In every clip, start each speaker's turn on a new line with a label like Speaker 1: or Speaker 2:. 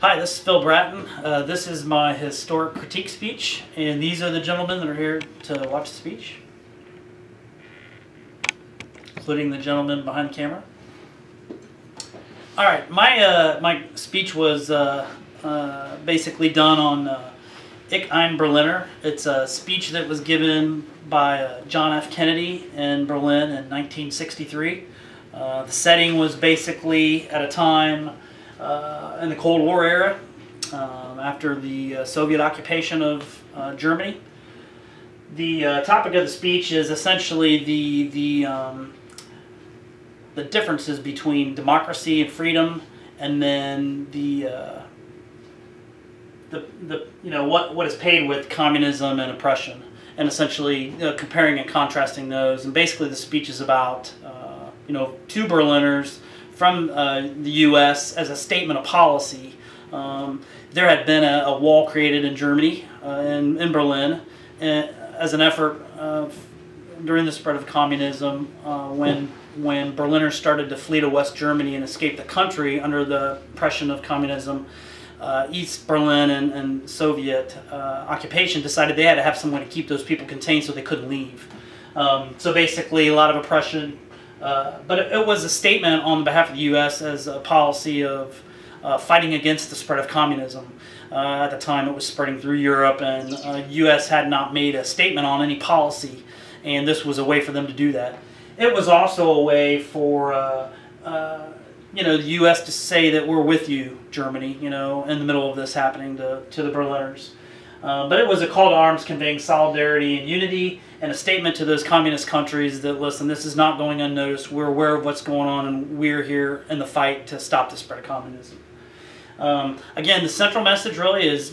Speaker 1: Hi, this is Phil Bratton. This is my historic critique speech, and these are the gentlemen that are here to watch the speech, including the gentleman behind the camera. All right, my speech was basically done on Ich ein Berliner. It's a speech that was given by John F. Kennedy in Berlin in 1963. The setting was basically at a time in the Cold War era, after the Soviet occupation of Germany. The topic of the speech is essentially the differences between democracy and freedom, and then what is paid with communism and oppression, and essentially comparing and contrasting those. And basically, the speech is about two Berliners from the U.S. as a statement of policy. There had been a wall created in Germany, in Berlin, as an effort during the spread of communism, when Berliners started to flee to West Germany and escape the country under the oppression of communism. East Berlin and Soviet occupation decided they had to have some way to keep those people contained so they couldn't leave. So basically a lot of oppression. But it was a statement on behalf of the U.S. as a policy of fighting against the spread of communism. At the time it was spreading through Europe, and the U.S. had not made a statement on any policy, and this was a way for them to do that. It was also a way for the U.S. to say that we're with you, Germany, in the middle of this happening to the Berliners. But it was a call to arms conveying solidarity and unity, and a statement to those communist countries that, listen, this is not going unnoticed. We're aware of what's going on, and we're here in the fight to stop the spread of communism. Again, the central message really is,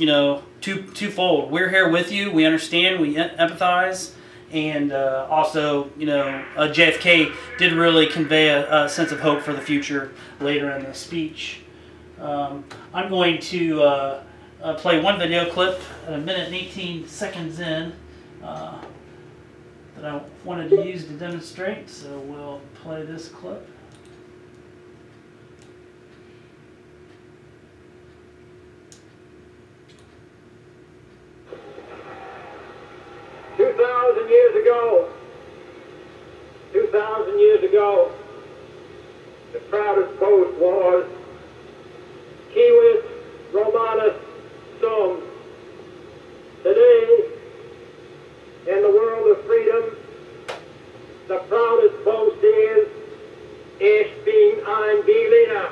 Speaker 1: twofold. We're here with you. We understand. We empathize. And also, JFK did really convey a sense of hope for the future later in the speech. I'm going to play one video clip at 1 minute and 18 seconds in that I wanted to use to demonstrate, so we'll play this clip.
Speaker 2: Two thousand years ago, the proudest boast was Civis Romanus Sum. Today, in the world of freedom, the proudest boast is Ich bin ein Berliner.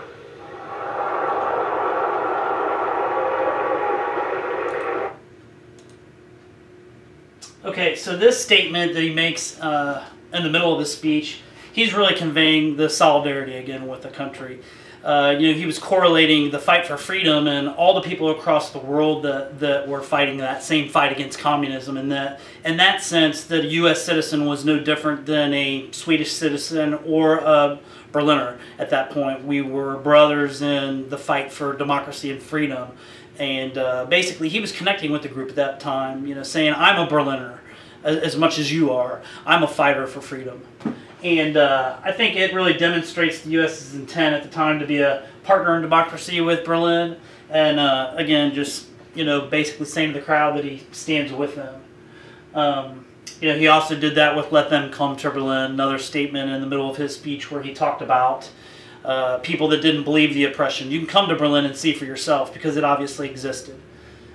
Speaker 1: Okay, so this statement that he makes in the middle of the speech, he's really conveying the solidarity again with the country. He was correlating the fight for freedom and all the people across the world that were fighting that same fight against communism, and that in that sense, the U.S. citizen was no different than a Swedish citizen or a Berliner at that point. We were brothers in the fight for democracy and freedom. And basically, he was connecting with the group at that time, saying, I'm a Berliner as much as you are. I'm a fighter for freedom. And I think it really demonstrates the U.S.'s intent at the time to be a partner in democracy with Berlin. And again, just, basically saying to the crowd that he stands with them. He also did that with Let Them Come to Berlin, another statement in the middle of his speech where he talked about people that didn't believe the oppression. You can come to Berlin and see for yourself, because it obviously existed.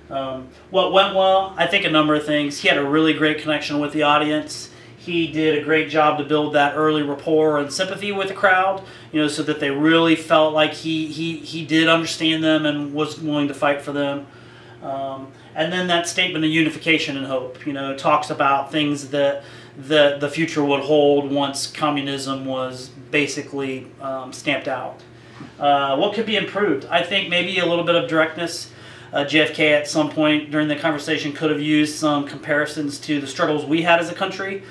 Speaker 1: What went well? I think a number of things. He had a really great connection with the audience. He did a great job to build that early rapport and sympathy with the crowd, so that they really felt like he did understand them and was willing to fight for them. And then that statement of unification and hope, talks about things that the future would hold once communism was basically stamped out. What could be improved? I think maybe a little bit of directness. JFK at some point during the conversation could have used some comparisons to the struggles we had as a country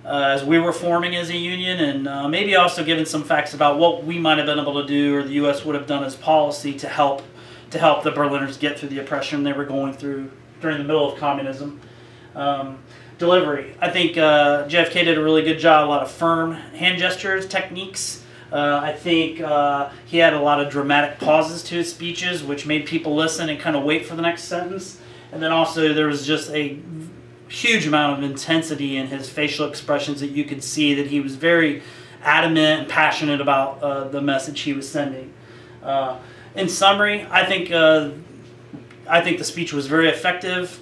Speaker 1: as we were forming as a union, and maybe also given some facts about what we might have been able to do, or the U.S. would have done as policy to help the Berliners get through the oppression they were going through during the middle of communism. Delivery. I think JFK did a really good job, a lot of firm hand gestures, techniques, I think he had a lot of dramatic pauses to his speeches, which made people listen and kind of wait for the next sentence. And then also there was just a huge amount of intensity in his facial expressions that you could see that he was very adamant and passionate about the message he was sending. In summary, I think the speech was very effective,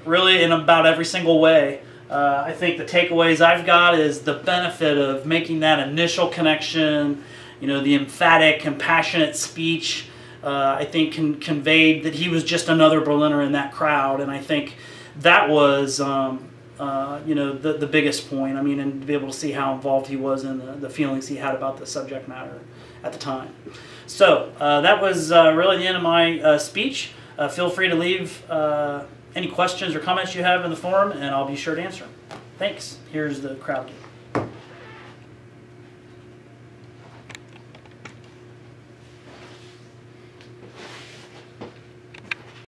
Speaker 1: really in about every single way. I think the takeaways I've got is the benefit of making that initial connection, the emphatic and passionate speech, I think conveyed that he was just another Berliner in that crowd, and I think that was, the biggest point. I mean, and to be able to see how involved he was in the feelings he had about the subject matter at the time. So that was really the end of my speech. Feel free to leave any questions or comments you have in the forum, and I'll be sure to answer them. Thanks. Here's the crowd.